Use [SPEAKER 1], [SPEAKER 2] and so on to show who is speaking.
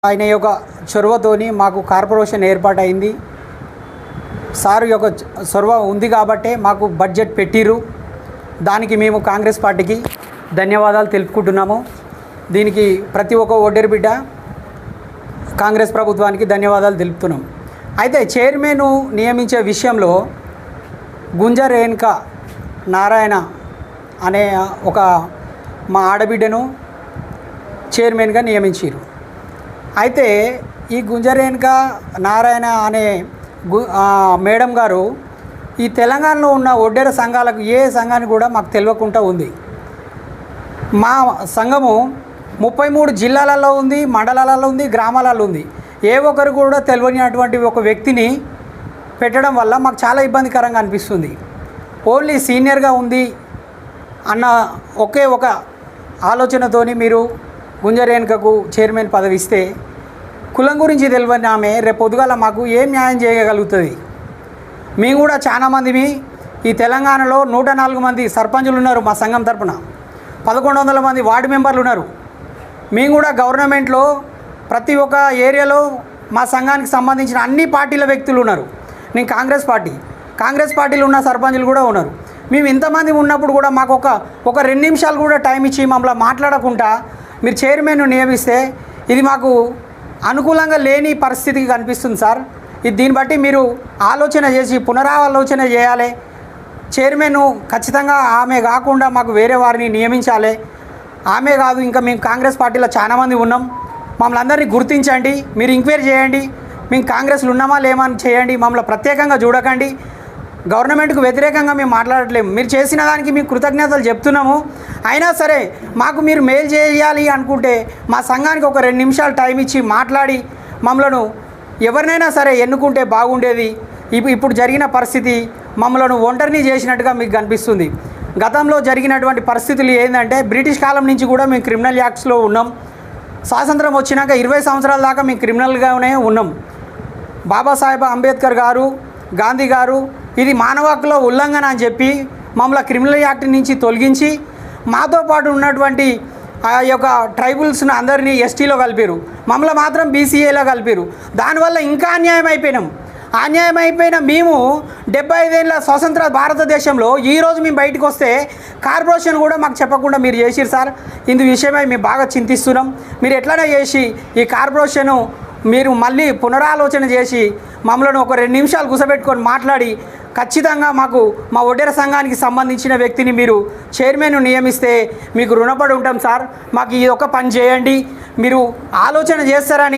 [SPEAKER 1] ఆయన యొక్క చొరవతోని మాకు కార్పొరేషన్ ఏర్పాటైంది. సార్ యొక్క చొరవ ఉంది కాబట్టే మాకు బడ్జెట్ పెట్టిరు. దానికి మేము కాంగ్రెస్ పార్టీకి ధన్యవాదాలు తెలుపుకుంటున్నాము. దీనికి ప్రతి ఒక్క ఒడ్డెరు బిడ్డ కాంగ్రెస్ ప్రభుత్వానికి ధన్యవాదాలు తెలుపుతున్నాం. అయితే చైర్మన్ నియమించే విషయంలో గుంజ రేణుకా నారాయణ అనే ఒక మా ఆడబిడ్డను చైర్మన్గా నియమించారు. అయితే ఈ గుంజ రేణుకా నారాయణ అనే మేడం గారు ఈ తెలంగాణలో ఉన్న ఒడ్డెర సంఘాలకు ఏ సంఘాన్ని కూడా మాకు తెలియకుండా ఉంది. మా సంఘము 33 జిల్లాలలో ఉంది, మండలాలలో ఉంది, గ్రామాలలో ఉంది. ఏ ఒక్కరు కూడా తెలియనటువంటి ఒక వ్యక్తిని పెట్టడం వల్ల మాకు చాలా ఇబ్బందికరంగా అనిపిస్తుంది. ఓన్లీ సీనియర్గా ఉంది అన్న ఒకే ఒక ఆలోచనతోని మీరు గుంజ రేణుకకు చైర్మన్ పదవి ఇస్తే కులం గురించి తెలియని ఆమె రేపు పొద్దుగాల మాకు ఏం న్యాయం చేయగలుగుతుంది? మేము కూడా చాలామంది ఈ తెలంగాణలో 104 మంది సర్పంచులు ఉన్నారు. మా సంఘం తరపున 1100 మంది వార్డు మెంబర్లు ఉన్నారు. మేము కూడా గవర్నమెంట్లో ప్రతి ఒక్క ఏరియాలో మా సంఘానికి సంబంధించిన అన్ని పార్టీల వ్యక్తులు ఉన్నారు. నేను కాంగ్రెస్ పార్టీలో ఉన్న సర్పంచులు కూడా ఉన్నారు. మేము ఇంతమంది ఉన్నప్పుడు కూడా మాకు ఒక 2 నిమిషాలు కూడా టైం ఇచ్చి మమ్మల్ని మాట్లాడకుండా మీరు చైర్మన్ నియమిస్తే ఇది మాకు అనుకూలంగా లేని పరిస్థితికి కనిపిస్తుంది సార్. దీన్ని బట్టి మీరు ఆలోచన చేసి పునరాలోచన చేయాలి. చైర్మన్ ఖచ్చితంగా ఆమె కాకుండా మాకు వేరే వారిని నియమించాలి. ఆమె కాదు, ఇంకా మేము కాంగ్రెస్ పార్టీలో చాలామంది ఉన్నాం. మమ్మల్ని అందరినీ గుర్తించండి, మీరు ఎంక్వైరీ చేయండి. మేము కాంగ్రెస్లో ఉన్నామా లేమని చేయండి. మమ్మల్ని ప్రత్యేకంగా చూడకండి. గవర్నమెంట్కు వ్యతిరేకంగా మేము మాట్లాడట్లేము. మీరు చేసిన దానికి మేము కృతజ్ఞతలు చెప్తున్నాము. అయినా సరే మాకు మీరు మేలు చేయాలి అనుకుంటే మా సంఘానికి ఒక 2 నిమిషాలు టైం ఇచ్చి మాట్లాడి మమ్మలను ఎవరినైనా సరే ఎన్నుకుంటే బాగుండేది. ఇప్పుడు జరిగిన పరిస్థితి మమ్మలను ఒంటరిని చేసినట్టుగా మీకు కనిపిస్తుంది. గతంలో జరిగినటువంటి పరిస్థితులు ఏంటంటే బ్రిటిష్ కాలం నుంచి కూడా మేము క్రిమినల్ యాక్ట్స్లో ఉన్నాం. స్వాతంత్రం వచ్చినాక 20 సంవత్సరాల దాకా మేము క్రిమినల్గానే ఉన్నాం. బాబాసాహెబ్ అంబేద్కర్ గారు, గాంధీ గారు ఇది మానవ హక్కుల ఉల్లంఘన అని చెప్పి మమ్మల్ని క్రిమినల్ యాక్ట్ నుంచి తొలగించి మాతో పాటు ఉన్నటువంటి ఆ యొక్క ట్రైబుల్స్ను అందరినీ ఎస్టీలో కలిపారు. మమ్మల్ని మాత్రం బీసీఏలో కలిపారు. దానివల్ల ఇంకా అన్యాయం అయిపోయిన మేము 75 ఏళ్ళ స్వతంత్ర భారతదేశంలో ఈరోజు మేము బయటకు వస్తే కార్పొరేషన్ కూడా మాకు చెప్పకుండా మీరు చేసిరు సార్. ఇందు విషయమై మేము బాగా చింతిస్తున్నాం. మీరు ఎట్లైనా చేసి ఈ కార్పొరేషను మీరు మళ్ళీ పునరాలోచన చేసి మమ్మల్ని ఒక 2 నిమిషాలు కూర్చోబెట్టుకొని మాట్లాడి ఖచ్చితంగా మాకు మా ఒడ్డెర సంఘానికి సంబంధించిన వ్యక్తిని మీరు చైర్మన్ నియమిస్తే మీకు రుణపడి ఉంటాం సార్. మాకు ఈ ఒక్క పని చేయండి, మీరు ఆలోచన చేస్తారని